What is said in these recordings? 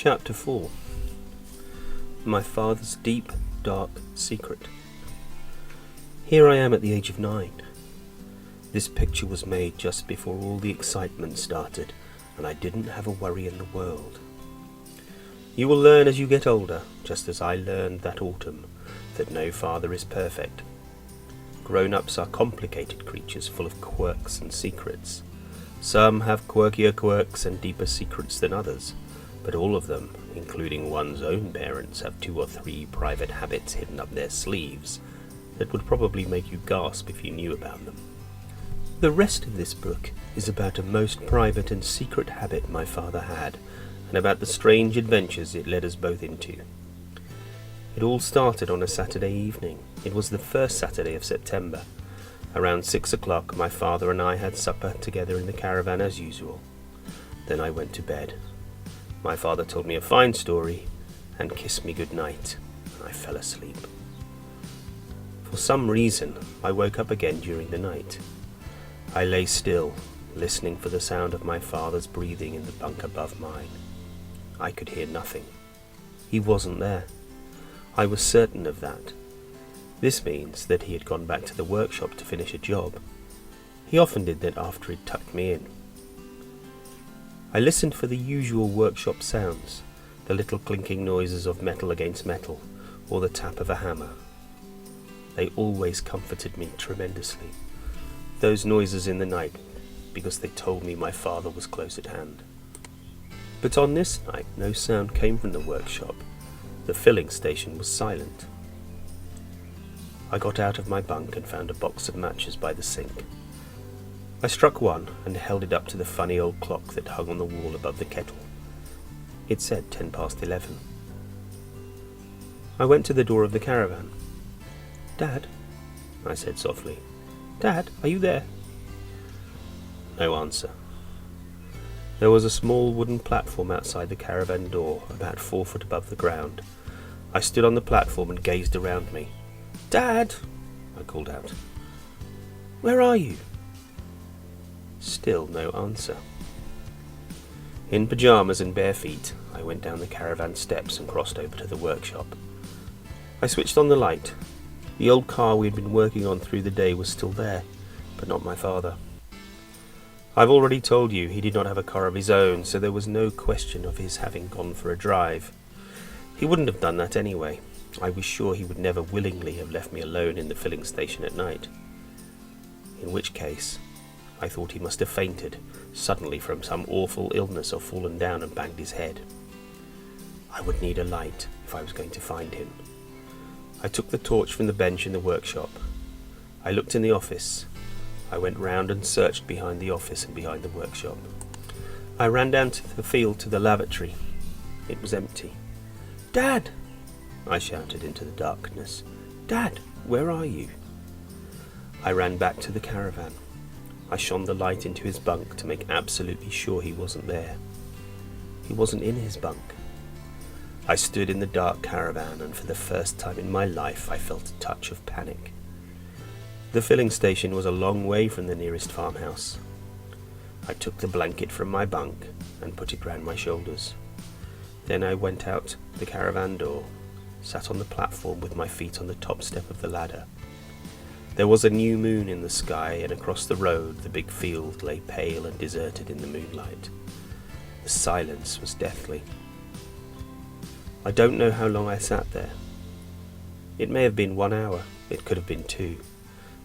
Chapter 4. My father's deep, dark secret. Here I am at the age of 9. This picture was made just before all the excitement started, and I didn't have a worry in the world. You will learn as you get older, just as I learned that autumn, that no father is perfect. Grown-ups are complicated creatures full of quirks and secrets. Some have quirkier quirks and deeper secrets than others, but all of them, including one's own parents, have 2 or 3 private habits hidden up their sleeves that would probably make you gasp if you knew about them. The rest of this book is about a most private and secret habit my father had, and about the strange adventures it led us both into. It all started on a Saturday evening. It was the first Saturday of September. Around 6 o'clock, my father and I had supper together in the caravan as usual. Then I went to bed. My father told me a fine story and kissed me good night, and I fell asleep. For some reason, I woke up again during the night. I lay still, listening for the sound of my father's breathing in the bunk above mine. I could hear nothing. He wasn't there. I was certain of that. This means that he had gone back to the workshop to finish a job. He often did that after he'd tucked me in. I listened for the usual workshop sounds, the little clinking noises of metal against metal, or the tap of a hammer. They always comforted me tremendously, those noises in the night, because they told me my father was close at hand. But on this night, no sound came from the workshop. The filling station was silent. I got out of my bunk and found a box of matches by the sink. I struck one and held it up to the funny old clock that hung on the wall above the kettle. It said 11:10. I went to the door of the caravan. "Dad," I said softly. "Dad, are you there?" No answer. There was a small wooden platform outside the caravan door, about 4 foot above the ground. I stood on the platform and gazed around me. "Dad!" I called out. "Where are you?" Still no answer. In pyjamas and bare feet, I went down the caravan steps and crossed over to the workshop. I switched on the light. The old car we had been working on through the day was still there, but not my father. I've already told you he did not have a car of his own, so there was no question of his having gone for a drive. He wouldn't have done that anyway. I was sure he would never willingly have left me alone in the filling station at night. In which case, I thought he must have fainted suddenly from some awful illness or fallen down and banged his head. I would need a light if I was going to find him. I took the torch from the bench in the workshop. I looked in the office. I went round and searched behind the office and behind the workshop. I ran down to the field to the lavatory. It was empty. "Dad!" I shouted into the darkness. "Dad, where are you?" I ran back to the caravan. I shone the light into his bunk to make absolutely sure he wasn't there. He wasn't in his bunk. I stood in the dark caravan, and for the first time in my life I felt a touch of panic. The filling station was a long way from the nearest farmhouse. I took the blanket from my bunk and put it round my shoulders. Then I went out the caravan door, sat on the platform with my feet on the top step of the ladder. There was a new moon in the sky, and across the road the big field lay pale and deserted in the moonlight. The silence was deathly. I don't know how long I sat there. It may have been 1 hour, it could have been 2,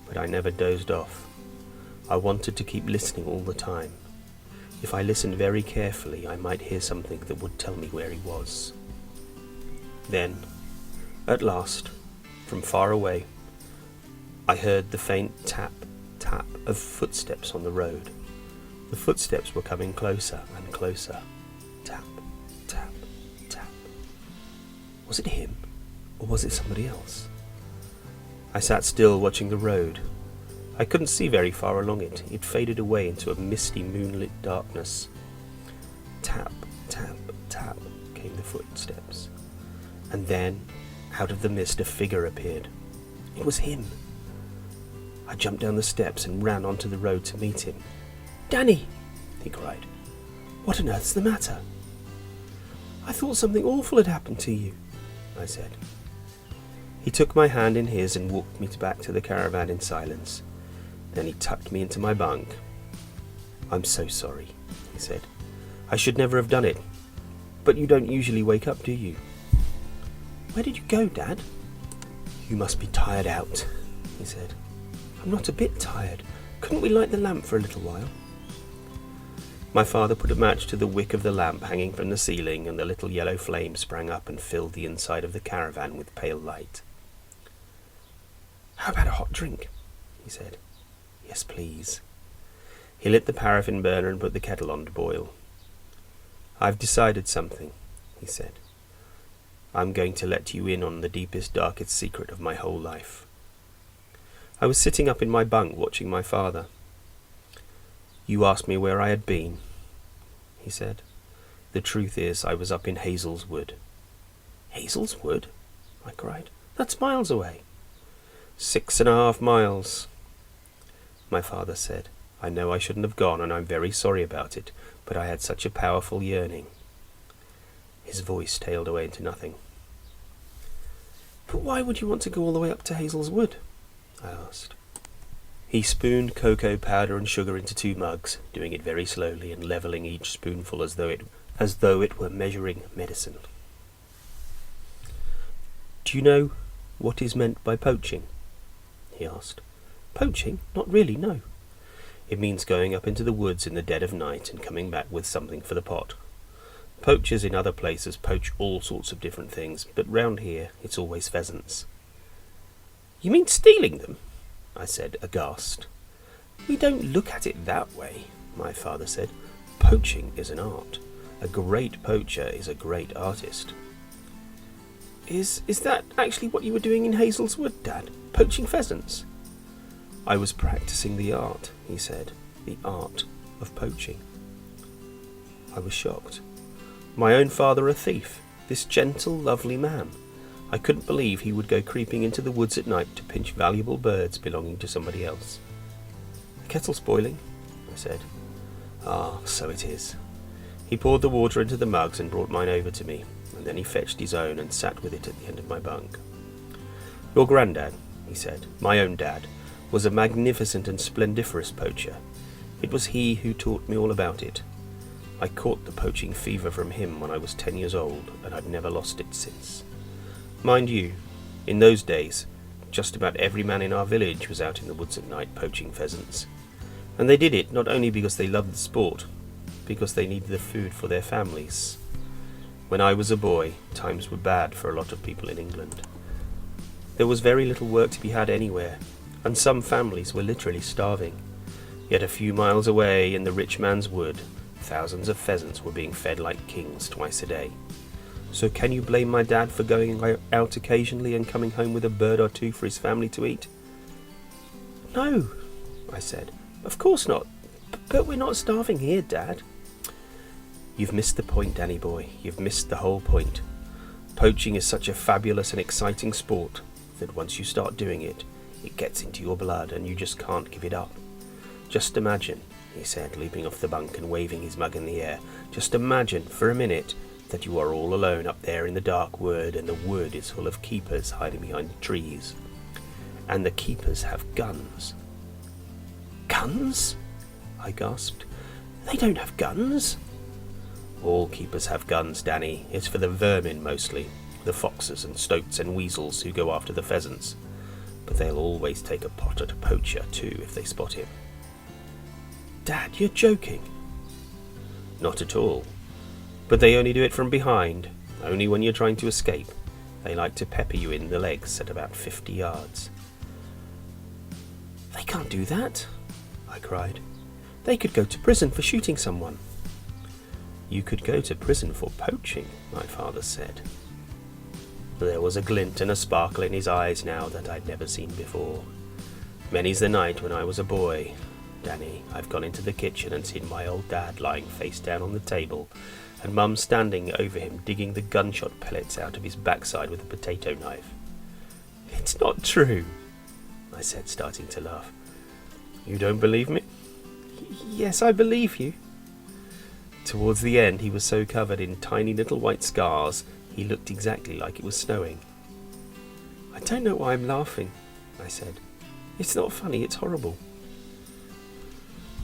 but I never dozed off. I wanted to keep listening all the time. If I listened very carefully, I might hear something that would tell me where he was. Then, at last, from far away, I heard the faint tap, tap of footsteps on the road. The footsteps were coming closer and closer. Tap, tap, tap. Was it him, or was it somebody else? I sat still watching the road. I couldn't see very far along it. It faded away into a misty moonlit darkness. Tap, tap, tap came the footsteps. And then, out of the mist, a figure appeared. It was him. I jumped down the steps and ran onto the road to meet him. "Danny!" he cried. "What on earth's the matter?" I thought something awful had happened to you, I said. He took my hand in his and walked me back to the caravan in silence. Then he tucked me into my bunk. I'm so sorry, he said. I should never have done it. But you don't usually wake up, do you? Where did you go, Dad? You must be tired out, he said. I'm not a bit tired. Couldn't we light the lamp for a little while? My father put a match to the wick of the lamp hanging from the ceiling, and the little yellow flame sprang up and filled the inside of the caravan with pale light. How about a hot drink? He said. Yes, please. He lit the paraffin burner and put the kettle on to boil. I've decided something, he said. I'm going to let you in on the deepest, darkest secret of my whole life. I was sitting up in my bunk watching my father. You asked me where I had been, he said. The truth is, I was up in Hazel's Wood. Hazel's Wood? I cried. That's miles away. 6.5 miles. My father said, I know I shouldn't have gone, and I'm very sorry about it, but I had such a powerful yearning. His voice tailed away into nothing. But why would you want to go all the way up to Hazel's Wood? I asked. He spooned cocoa powder and sugar into 2 mugs, doing it very slowly and levelling each spoonful as though it were measuring medicine. Do you know what is meant by poaching? He asked. Poaching? Not really, no. It means going up into the woods in the dead of night and coming back with something for the pot. Poachers in other places poach all sorts of different things, but round here it's always pheasants. You mean stealing them? I said, aghast. We don't look at it that way, my father said. Poaching is an art. A great poacher is a great artist. Is that actually what you were doing in Hazel's Wood, Dad? Poaching pheasants? I was practicing the art, he said. The art of poaching. I was shocked. My own father a thief. This gentle, lovely man. I couldn't believe he would go creeping into the woods at night to pinch valuable birds belonging to somebody else. The kettle's boiling, I said. Ah, so it is. He poured the water into the mugs and brought mine over to me, and then he fetched his own and sat with it at the end of my bunk. Your granddad, he said, my own dad, was a magnificent and splendiferous poacher. It was he who taught me all about it. I caught the poaching fever from him when I was 10 years old, and I've never lost it since. Mind you, in those days, just about every man in our village was out in the woods at night poaching pheasants. And they did it not only because they loved the sport, because they needed the food for their families. When I was a boy, times were bad for a lot of people in England. There was very little work to be had anywhere, and some families were literally starving. Yet a few miles away in the rich man's wood, thousands of pheasants were being fed like kings twice a day. So can you blame my dad for going out occasionally and coming home with a bird or two for his family to eat? No, I said. Of course not. But we're not starving here, Dad. You've missed the point, Danny boy. You've missed the whole point. Poaching is such a fabulous and exciting sport that once you start doing it, it gets into your blood and you just can't give it up. Just imagine, he said, leaping off the bunk and waving his mug in the air. Just imagine, for a minute, that you are all alone up there in the dark wood, and the wood is full of keepers hiding behind the trees. And the keepers have guns. Guns? I gasped. They don't have guns. All keepers have guns, Danny. It's for the vermin mostly, the foxes and stoats and weasels who go after the pheasants. But they'll always take a pot at a poacher too if they spot him. Dad, you're joking. Not at all. But they only do it from behind, only when you're trying to escape. They like to pepper you in the legs at about 50 yards. They can't do that, I cried. They could go to prison for shooting someone. You could go to prison for poaching, my father said. There was a glint and a sparkle in his eyes now that I'd never seen before. Many's the night when I was a boy, Danny, I've gone into the kitchen and seen my old dad lying face down on the table, and Mum standing over him digging the gunshot pellets out of his backside with a potato knife. It's not true, I said, starting to laugh. You don't believe me? Yes, I believe you. Towards the end, he was so covered in tiny little white scars, he looked exactly like it was snowing. "I don't know why I'm laughing," I said. "It's not funny, it's horrible."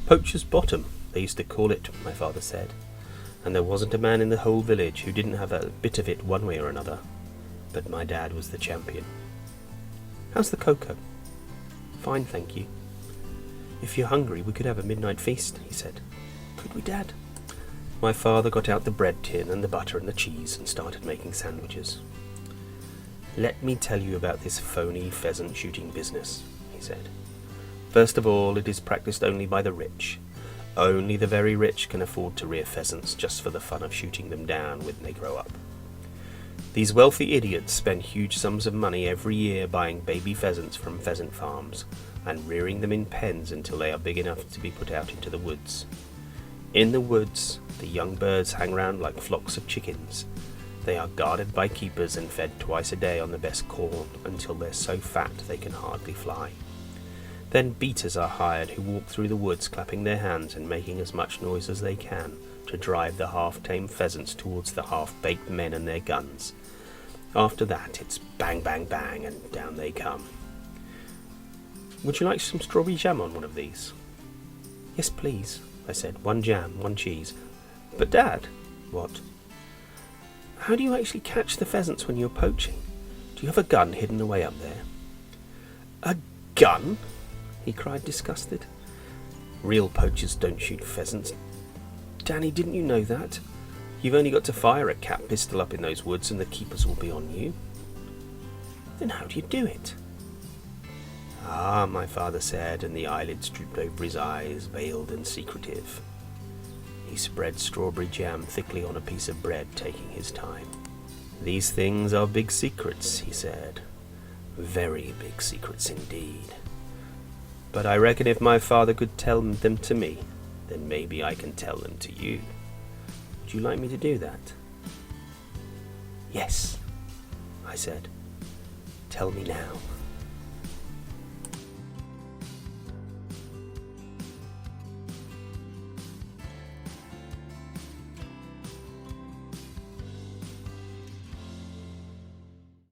Poacher's Bottom, they used to call it, my father said, and there wasn't a man in the whole village who didn't have a bit of it one way or another. But my dad was the champion. "How's the cocoa?" "Fine, thank you." "If you're hungry, we could have a midnight feast," he said. "Could we, Dad?" My father got out the bread tin and the butter and the cheese and started making sandwiches. "Let me tell you about this phony pheasant shooting business," he said. "First of all, it is practiced only by the rich. Only the very rich can afford to rear pheasants just for the fun of shooting them down when they grow up. These wealthy idiots spend huge sums of money every year buying baby pheasants from pheasant farms and rearing them in pens until they are big enough to be put out into the woods. In the woods, the young birds hang around like flocks of chickens. They are guarded by keepers and fed twice a day on the best corn until they're so fat they can hardly fly. Then beaters are hired who walk through the woods clapping their hands and making as much noise as they can to drive the half-tamed pheasants towards the half-baked men and their guns. After that, it's bang, bang, bang, and down they come. Would you like some strawberry jam on one of these?" "Yes, please," I said. "One jam, one cheese." "But Dad..." "What?" "How do you actually catch the pheasants when you're poaching? Do you have a gun hidden away up there?" "A gun?" he cried, disgusted. "Real poachers don't shoot pheasants. Danny, didn't you know that? You've only got to fire a cap pistol up in those woods and the keepers will be on you." "Then how do you do it?" "Ah," my father said, and the eyelids drooped over his eyes, veiled and secretive. He spread strawberry jam thickly on a piece of bread, taking his time. "These things are big secrets," he said. "Very big secrets indeed. But I reckon if my father could tell them to me, then maybe I can tell them to you. Would you like me to do that?" "Yes," I said. "Tell me now."